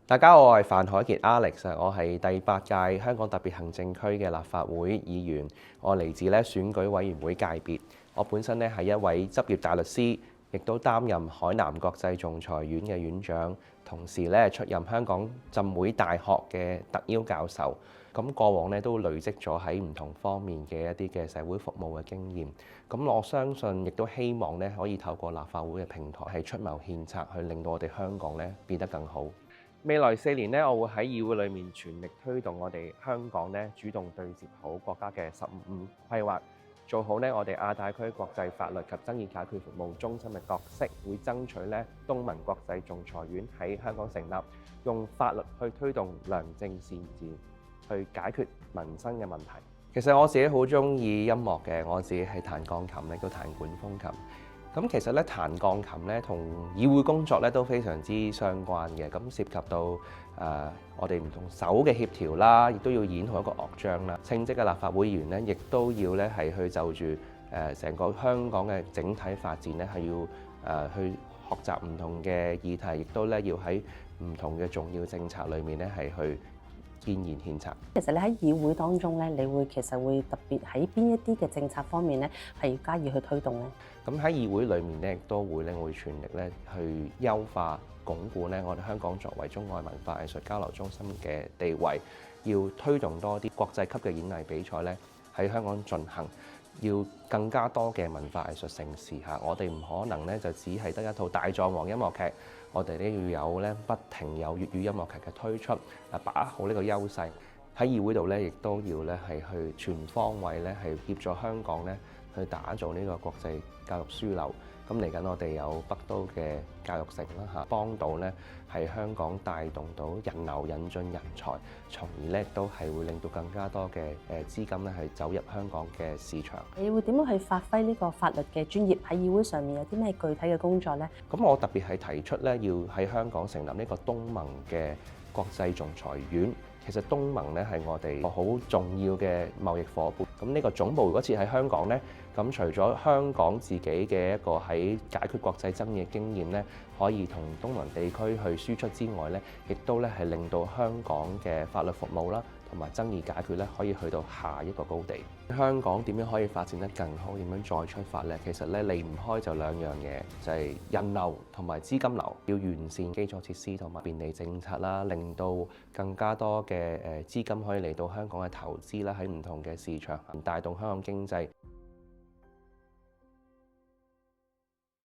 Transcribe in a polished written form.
大家好，我係范凱傑 Alex，我係第8屆香港特別行政區嘅立法會議員，我嚟自選舉委員會界別。我本身係一位執業大律師，亦都擔任海南國際仲裁院嘅院長，同時出任香港浸會大學嘅特邀教授。咁過往都累積咗喺唔同方面嘅一啲嘅社會服務嘅經驗。咁我相信亦都希望可以透過立法會嘅平台係出謀獻策，去令到我哋香港變得更好。未來4年我會喺議會裏面全力推動我哋香港主動對接好國家嘅15規劃，做好我哋亞太區國際法律及爭議解決服務中心嘅角色，會爭取東盟國際仲裁院喺香港成立，用法律去推動良政善治，去解決民生嘅問題。其實我自己好中意音樂嘅，我自己係彈鋼琴，亦都彈管風琴。咁其實彈鋼琴同議會工作都非常之相關嘅，咁涉及到我哋唔同手嘅協調啦，亦都要演好一個樂章啦。稱職嘅立法會議員亦都要係去就住成個香港嘅整體發展係要去學習唔同嘅議題，亦都要喺唔同嘅重要政策裏面係去建言獻策。其實你喺議會當中你會特別喺邊一啲嘅政策方面係要加以去推動呢？咁喺議會裏面亦都會我會全力去優化鞏固我哋香港作為中外文化藝術交流中心嘅地位，要推動多啲國際級嘅演藝比賽喺香港進行，要更加多嘅文化藝術盛事嚇。我哋唔可能就只係得一套大狀王音樂劇，我哋要有不停有粵語音樂劇嘅推出，把握好呢個優勢。喺議會度亦都要係去全方位係協助香港去打造呢個國際教育樞紐。咁嚟緊我哋有北都嘅教育城啦嚇，幫到係香港帶動到人流引進人才，從而都係會令到更加多嘅資金係走入香港嘅市場。你會點樣去發揮呢個法律嘅專業？喺議會上面有啲咩具體嘅工作呢？咁我特別係提出要喺香港成立呢個東盟嘅國際仲裁院。其實東盟係我哋好重要嘅貿易夥伴。咁呢個總部如果設喺香港咁除咗香港自己嘅一個喺解決國際爭議嘅經驗可以同東盟地區去輸出之外亦都係令到香港嘅法律服務啦，同埋爭議解決可以去到下一個高地。香港點樣可以發展得更好？點樣再出發其實離唔開就兩樣嘢，就係人流同埋資金流。要完善基礎設施同埋便利政策啦，令到更加多嘅資金可以嚟到香港嘅投資啦，喺唔同嘅市場帶動香港經濟。